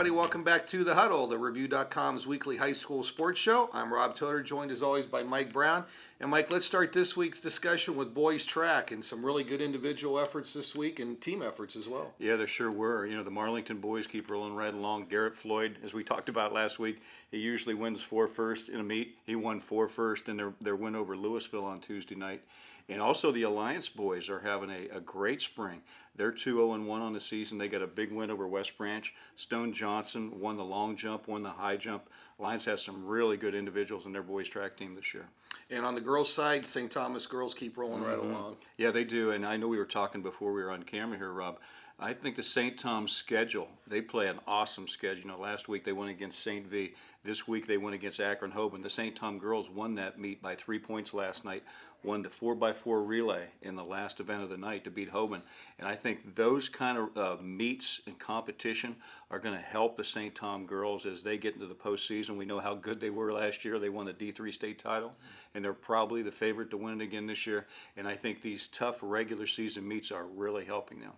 everybody. Welcome back to the Huddle, the Review.com's weekly high school sports show. I'm Rob Toder, joined as always by Mike Brown. And Mike, let's start this week's discussion with boys track and some really good individual efforts this week and team efforts as well. Yeah, there sure were. You know, the Marlington boys keep rolling right along. Garrett Floyd, as we talked about last week, he usually wins 4 first in a meet. He won 4 first in their win over Louisville on Tuesday night. And also the Alliance boys are having a great spring. They're 2-0-1 on the season. They got a big win over West Branch. Stone Johnson won the long jump, won the high jump. Alliance has some really good individuals in their boys track team this year. And on the girls' side, St. Thomas girls keep rolling right along. Yeah, they do. And I know we were talking before we were on camera here, Rob. I think the St. Tom's schedule, they play an awesome schedule. You know, last week they went against St. V. This week they went against Akron Hoban. The St. Tom girls won that meet by 3 points last night, won the 4x4 relay in the last event of the night to beat Hoban. And I think those kind of meets and competition are going to help the St. Tom girls as they get into the postseason. We know how good they were last year. They won the D3 state title, and they're probably the favorite to win it again this year. And I think these tough regular season meets are really helping them.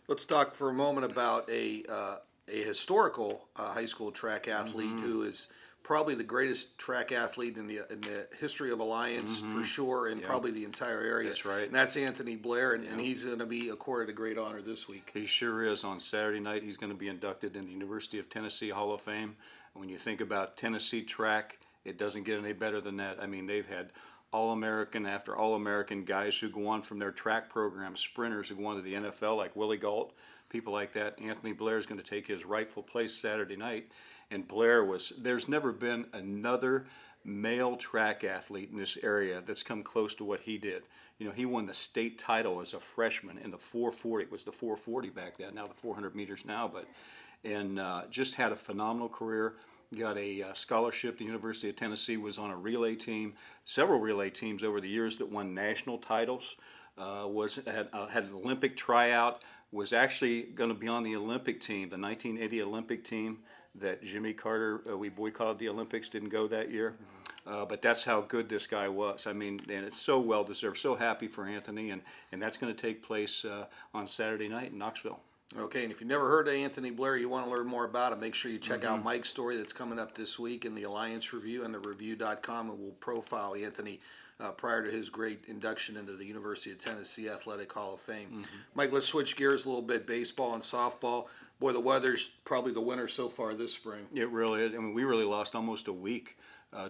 Let's talk for a moment about a historical high school track athlete who is probably the greatest track athlete in the history of Alliance for sure, and probably the entire area. That's right. And that's Anthony Blair, and he's going to be accorded a great honor this week. He sure is. On Saturday night, he's going to be inducted in the University of Tennessee Hall of Fame. When you think about Tennessee track, it doesn't get any better than that. I mean, they've had All-American after All-American guys who go on from their track program, sprinters who go on to the NFL like Willie Gault, people like that. Anthony Blair is going to take his rightful place Saturday night. And Blair there's never been another male track athlete in this area that's come close to what he did. You know, he won the state title as a freshman in the 440. It was the 440 back then, now the 400 meters now, and just had a phenomenal career. Got a scholarship to the University of Tennessee, was on a relay team, several relay teams over the years that won national titles, had an Olympic tryout, was actually going to be on the Olympic team, the 1980 Olympic team that Jimmy Carter, we boycotted the Olympics, didn't go that year. But that's how good this guy was. I mean, and it's so well deserved. So happy for Anthony, and that's going to take place on Saturday night in Knoxville. Okay, and if you've never heard of Anthony Blair, you want to learn more about him, make sure you check out Mike's story that's coming up this week in the Alliance Review and the Review.com, and we'll profile Anthony prior to his great induction into the University of Tennessee Athletic Hall of Fame. Mike, let's switch gears a little bit, baseball and softball. Boy, the weather's probably the winner so far this spring. It really is. I mean, we really lost almost a week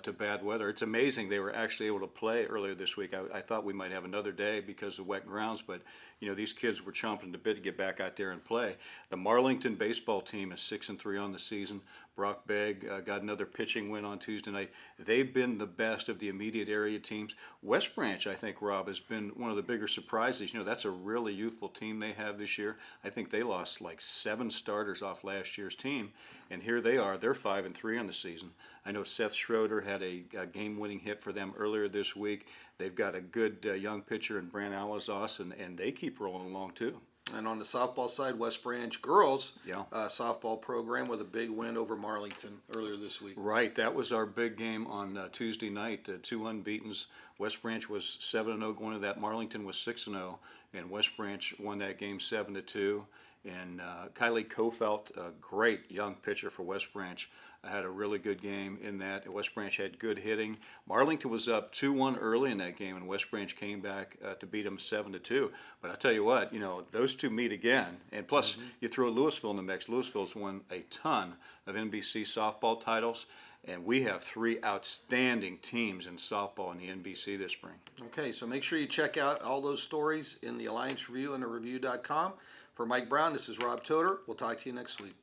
to bad weather. It's amazing they were actually able to play earlier this week. I thought we might have another day because of wet grounds, but you know, these kids were chomping at the bit to get back out there and play. The Marlington baseball team is 6-3 on the season. Brock Begg got another pitching win on Tuesday night. They've been the best of the immediate area teams. West Branch, I think, Rob, has been one of the bigger surprises. You know, that's a really youthful team they have this year. I think they lost like 7 starters off last year's team, and here they are. They're 5-3 on the season. I know Seth Schroeder had a game-winning hit for them earlier this week. They've got a good young pitcher in Brant Alazos, and they keep rolling along too. And on the softball side, West Branch girls softball program with a big win over Marlington earlier this week. Right, that was our big game on Tuesday night. 2 unbeatens. West Branch was 7-0 going to that. Marlington was 6-0, and West Branch won that game 7-2. And Kylie Kofelt, a great young pitcher for West Branch, had a really good game in that. West Branch had good hitting. Marlington was up 2-1 early in that game, and West Branch came back to beat them 7-2. But I'll tell you what, you know, those two meet again. And plus, you throw Louisville in the mix. Louisville's won a ton of NBC softball titles, and we have 3 outstanding teams in softball in the NBC this spring. Okay, so make sure you check out all those stories in the Alliance Review and the Review.com. For Mike Brown, this is Rob Toder. We'll talk to you next week.